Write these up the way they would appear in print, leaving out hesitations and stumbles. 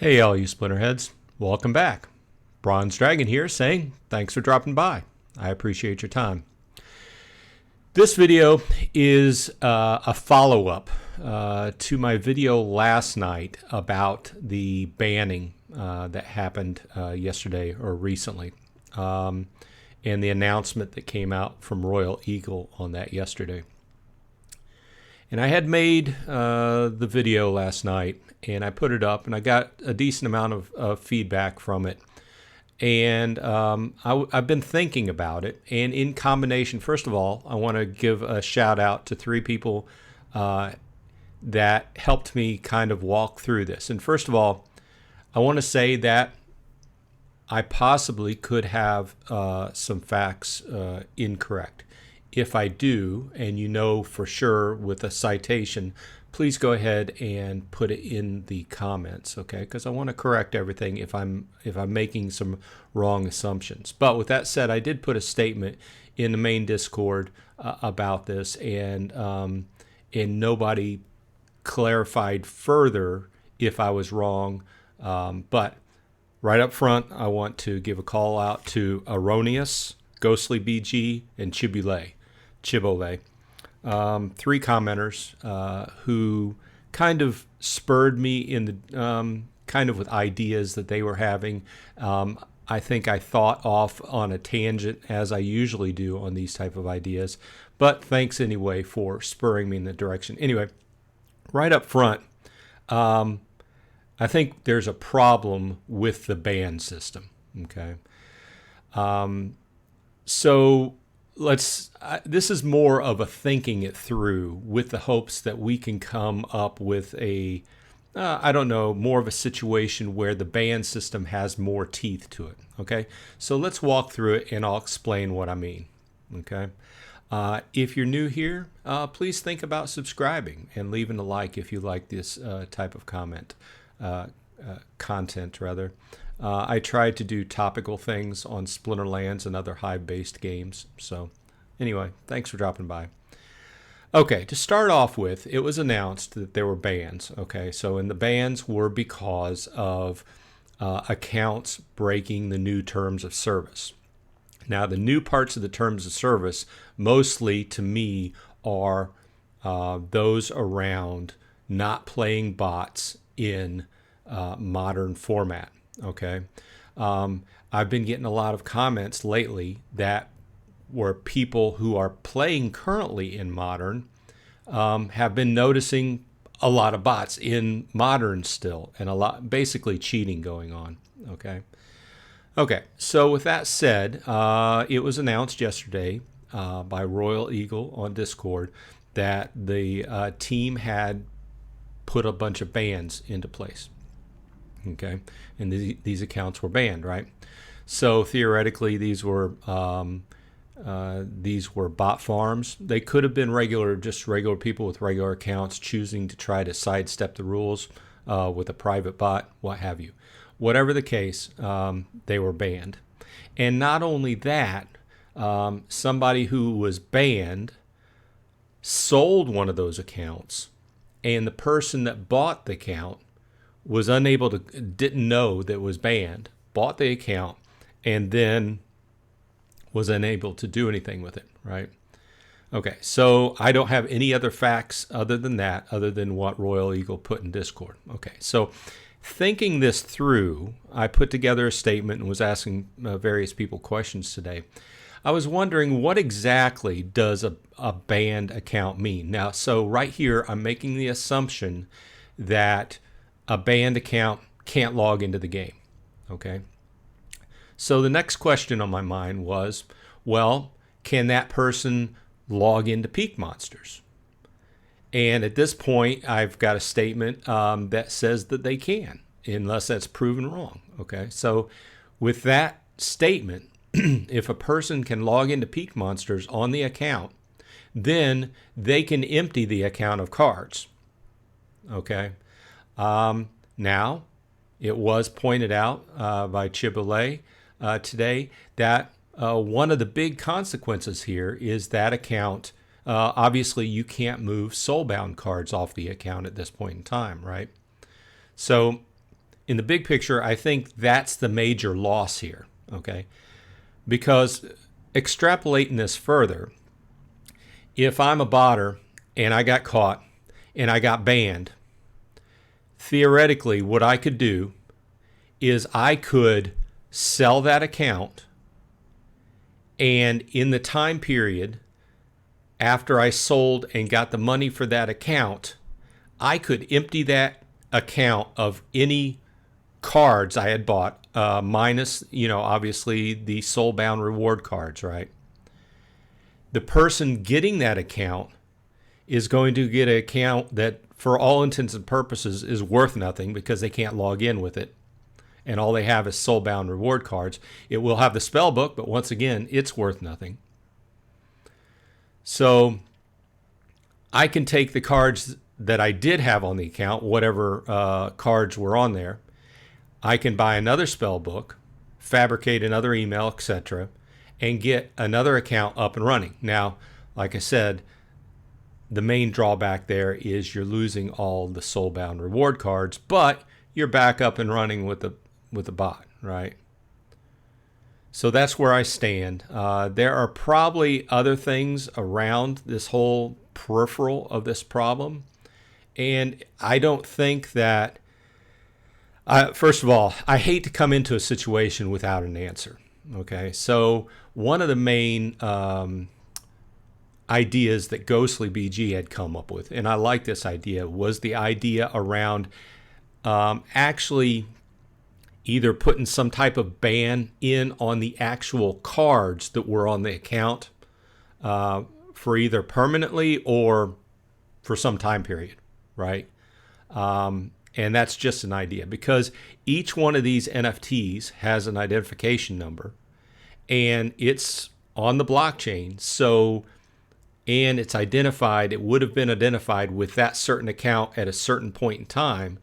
Hey all you Splinterheads, welcome back. Bronze Dragon here saying thanks for dropping by. I appreciate your time. This video is a follow-up to my video last night about the banning that happened yesterday or recently, and the announcement that came out from Royal Eagle on that yesterday. And I had made the video last night, and I put it up, and I got a decent amount of feedback from it. And I've been thinking about it. And in combination, first of all, I want to give a shout out to three people that helped me kind of walk through this. And first of all, I want to say that I possibly could have some facts incorrect. If I do, and you know for sure with a citation, please go ahead and put it in the comments, okay? Because I want to correct everything if I'm making some wrong assumptions. But with that said, I did put a statement in the main Discord about this, and nobody clarified further if I was wrong. But right up front, I want to give a call out to Erroneous, Ghostly BG, and Chibole, three commenters who kind of spurred me in the kind of with ideas that they were having. I think I thought off on a tangent, as I usually do on these type of ideas, but thanks anyway for spurring me in the direction. Anyway, right up front, I think there's a problem with the ban system. Okay, so this is more of a thinking it through with the hopes that we can come up with a, I don't know, more of a situation where the ban system has more teeth to it. Okay, so let's walk through it and I'll explain what I mean. Okay, if you're new here, please think about subscribing and leaving a like if you like this type of content rather. I tried to do topical things on Splinterlands and other Hive-based games. So anyway, thanks for dropping by. Okay, to start off with, it was announced that there were bans. Okay, so and the bans were because of accounts breaking the new terms of service. Now, the new parts of the terms of service, mostly to me, are those around not playing bots in modern format. Okay, I've been getting a lot of comments lately that were people who are playing currently in modern have been noticing a lot of bots in modern still, and a lot basically cheating going on. Okay, so with that said, it was announced yesterday by Royal Eagle on Discord that the team had put a bunch of bans into place. Okay, and these accounts were banned, right? So theoretically, these were bot farms. They could have been just regular people with regular accounts choosing to try to sidestep the rules with a private bot, what have you. Whatever the case, they were banned. And not only that, somebody who was banned sold one of those accounts, and the person that bought the account was didn't know that it was banned, bought the account, and then was unable to do anything with it, right? Okay, so I don't have any other facts other than that, other than what Royal Eagle put in Discord. Okay, so thinking this through, I put together a statement and was asking various people questions today. I was wondering, what exactly does a banned account mean? Now, so right here, I'm making the assumption that a banned account can't log into the game. Okay, so the next question on my mind was, well, can that person log into Peak Monsters? And at this point, I've got a statement that says that they can, unless that's proven wrong. Okay, so with that statement, if a person can log into Peak Monsters on the account, then they can empty the account of cards. Okay. Now, it was pointed out by Chibole today that one of the big consequences here is that account, obviously you can't move soulbound cards off the account at this point in time, right? So in the big picture, I think that's the major loss here, okay? Because extrapolating this further, if I'm a botter and I got caught and I got banned, theoretically what I could do is I could sell that account, and in the time period after I sold and got the money for that account, I could empty that account of any cards I had bought, minus, obviously the soulbound reward cards, right? The person getting that account is going to get an account that, for all intents and purposes, is worth nothing because they can't log in with it. And all they have is soulbound reward cards. It will have the spell book, but once again, it's worth nothing. So I can take the cards that I did have on the account, whatever cards were on there. I can buy another spell book, fabricate another email, etc., and get another account up and running. Now, like I said, the main drawback there is you're losing all the soulbound reward cards, but you're back up and running with the bot, right? So that's where I stand. There are probably other things around this whole peripheral of this problem, and I don't think that. First of all, I hate to come into a situation without an answer. Okay, so one of the main ideas that Ghostly BG had come up with, and I like this idea, was the idea around actually either putting some type of ban in on the actual cards that were on the account for either permanently or for some time period, right? And that's just an idea, because each one of these NFTs has an identification number, and it's on the blockchain. So, and it's identified, it would have been identified with that certain account at a certain point in time.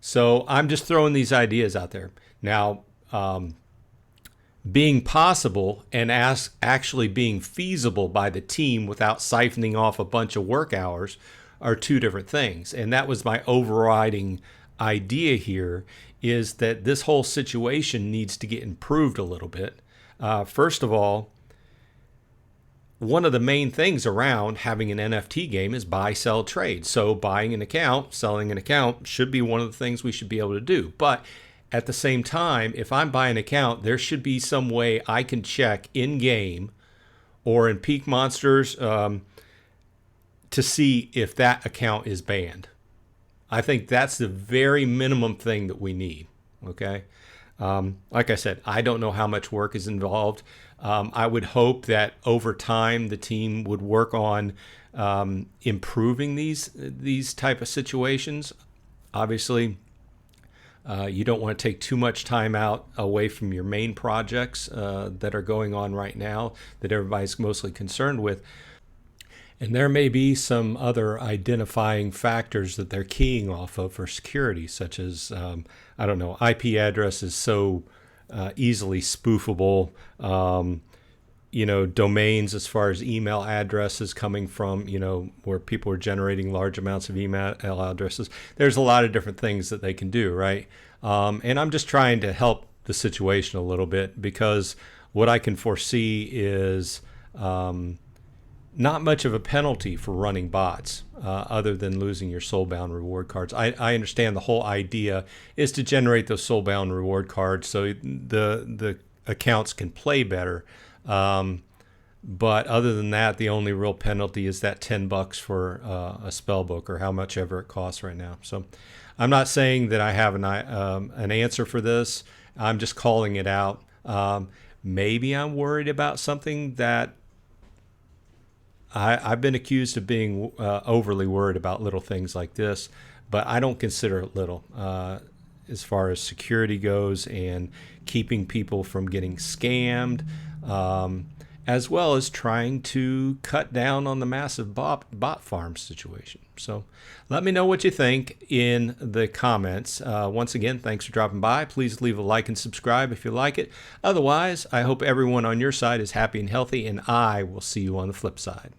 So I'm just throwing these ideas out there. Now, being possible and actually being feasible by the team without siphoning off a bunch of work hours are two different things. And that was my overriding idea here, is that this whole situation needs to get improved a little bit. First of all, one of the main things around having an NFT game is buy, sell, trade. So buying an account, selling an account should be one of the things we should be able to do. But at the same time, if I'm buying an account, there should be some way I can check in-game or in Peak Monsters to see if that account is banned. I think that's the very minimum thing that we need, okay? Like I said, I don't know how much work is involved. I would hope that over time the team would work on improving these type of situations. Obviously, you don't want to take too much time out away from your main projects that are going on right now that everybody's mostly concerned with. And there may be some other identifying factors that they're keying off of for security, such as, IP address is so easily spoofable. Domains as far as email addresses coming from, where people are generating large amounts of email addresses. There's a lot of different things that they can do, right? And I'm just trying to help the situation a little bit, because what I can foresee is not much of a penalty for running bots, other than losing your soulbound reward cards. I understand the whole idea is to generate those soulbound reward cards so the accounts can play better. But other than that, the only real penalty is that $10 for a spell book, or how much ever it costs right now. So I'm not saying that I have an answer for this. I'm just calling it out. Maybe I'm worried about something that I've been accused of being overly worried about little things like this, but I don't consider it little as far as security goes and keeping people from getting scammed, as well as trying to cut down on the massive bot farm situation. So let me know what you think in the comments. Once again, thanks for dropping by. Please leave a like and subscribe if you like it. Otherwise, I hope everyone on your side is happy and healthy, and I will see you on the flip side.